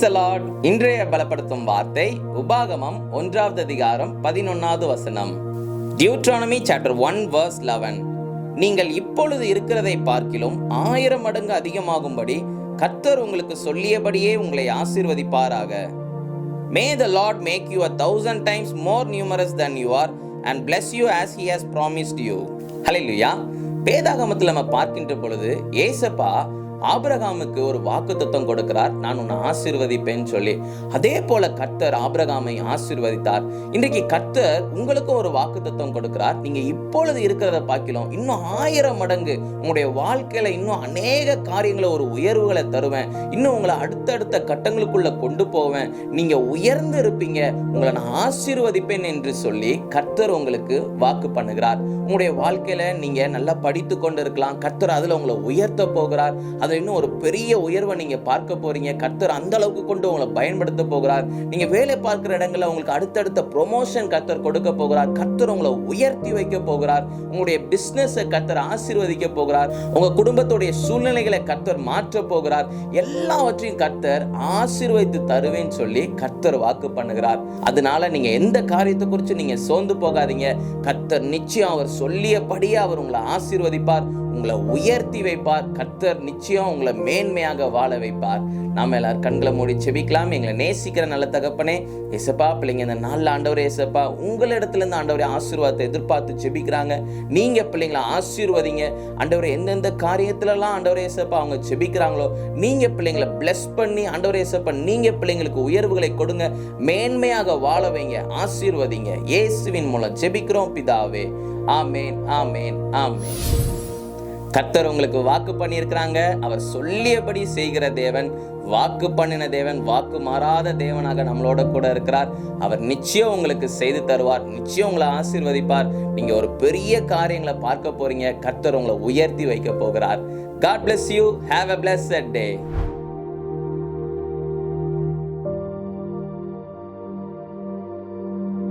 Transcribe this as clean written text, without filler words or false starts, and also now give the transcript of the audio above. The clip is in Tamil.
Praise the Lord. இன்றைய பலப்படுத்தும் வார்த்தை உபாகமம் 1வது அதிகாரம் 11வது வசனம். Deuteronomy chapter 1 verse 11. நீங்கள் இப்பொழுது இருக்கிறதை பார்க்கிலும் 1000 மடங்கு அதிகமாகும்படி கர்த்தர் உங்களுக்கு சொல்லியபடியே உங்களை ஆசீர்வதிப்பாராக. May the Lord make you 1000 times more numerous than you are and bless you as he has promised you. ஹல்லேலூயா. வேதாகமத்தில் நம்ம பார்க்கின்ற பொழுது ஏசப்பா ஆபிரகாமுக்கு ஒரு வாக்குத்தத்தம் கொடுக்கிறார், நான் உன்னை ஆசீர்வதிப்பேன்னு சொல்லி. அதே போல கர்த்தர் ஆபிரகாமை ஆசீர்வதித்தார். இன்றைக்கு கர்த்தர் உங்களுக்கும் ஒரு வாக்குத்தத்தம் கொடுக்கிறார். நீங்க இப்பொழுது இருக்கிறத பார்க்கலாம், இன்னும் 1000 மடங்கு உங்களுடைய வாழ்க்கையில இன்னும் அநேக காரியங்களை, ஒரு உயர்வுகளை தருவேன், இன்னும் உங்களை அடுத்தடுத்த கட்டங்களுக்குள்ள கொண்டு போவேன், நீங்க உயர்ந்து இருப்பீங்க, உங்களை நான் ஆசீர்வதிப்பேன் என்று சொல்லி கர்த்தர் உங்களுக்கு வாக்கு பண்ணுகிறார். உங்களுடைய வாழ்க்கையில நீங்க நல்லா படித்து கொண்டு இருக்கலாம், கர்த்தர் அதுல உங்களை உயர்த்த போகிறார். அதுல இன்னும் ஒரு பெரிய உயர்வை நீங்க பார்க்க போறீங்க. கர்த்தர் அந்த அளவுக்கு கொண்டு உங்களை பயன்படுத்த போகிறார். நீங்க வேலை பார்க்கிற இடங்கள்ல உங்களுக்கு அடுத்தடுத்த ப்ரொமோஷன் கர்த்தர் கொடுக்க போகிறார். கர்த்தர் உங்களை உயர்த்தி வைக்க போகிறார். உங்களுடைய பிசினஸ் கர்த்தர் ஆசீர்வதிக்க போகிறார். உங்க குடும்பத்துடைய சூழ்நிலைகளை கர்த்தர் மாற்ற போகிறார். எல்லாவற்றையும் கர்த்தர் ஆசீர்வதித்து தருவேன்னு சொல்லி கர்த்தர் வாக்கு பண்ணுகிறார். அதனால நீங்க எந்த காரியத்தை குறித்து நீங்க சோர்ந்து போகாதீங்க. கர்த்தர் நிச்சயம் அவர் சொல்லியபடியே அவர் உங்களை ஆசீர்வதிப்பார், உங்களை உயர்த்தி வைப்பார். கர்த்தர் நிச்சயம் உங்களை மேன்மையாக வாழ வைப்பார். நாம எல்லாரும் கண்களை மூடி செபிக்கலாம். எங்களை நேசிக்கிற நல்ல தகப்பனே, ஏசப்பா, பிள்ளைங்க இந்த நாள்ல ஆண்டவரே ஏசப்பா உங்களிடத்துல இருந்து ஆண்டவரே ஆசீர்வாதத்தை எதிர்பார்த்து செபிக்கிறாங்க. நீங்க பிள்ளைங்களை ஆசீர்வதிங்க ஆண்டவரே. எந்தெந்த காரியத்துல எல்லாம் ஆண்டவரே ஏசப்பா அவங்க செபிக்கிறாங்களோ நீங்க பிள்ளைங்களை பிளஸ் பண்ணி ஆண்டவரே ஏசப்பா நீங்க பிள்ளைங்களுக்கு உயர்வுகளை கொடுங்க, மேன்மையாக வாழ வைங்க, ஆசீர்வதிங்க. இயேசுவின் மூலம் ஜெபிக்கிறோம் பிதாவே. ஆமேன், ஆமேன், ஆமேன். கர்த்தர் உங்களுக்கு வாக்கு பண்ணியிருக்கிறாங்க. அவர் சொல்லியபடி செய்கிற தேவன், வாக்கு பண்ணின தேவன், வாக்கு மாறாத தேவனாக நம்மளோட கூட இருக்கிறார். அவர் நிச்சயம் உங்களுக்கு செய்து தருவார், நிச்சயம் உங்களை ஆசீர்வதிப்பார். நீங்க ஒரு பெரிய காரியங்களை பார்க்க போறீங்க. கர்த்தர் உங்களை உயர்த்தி வைக்க போகிறார். God bless you. Have a blessed day.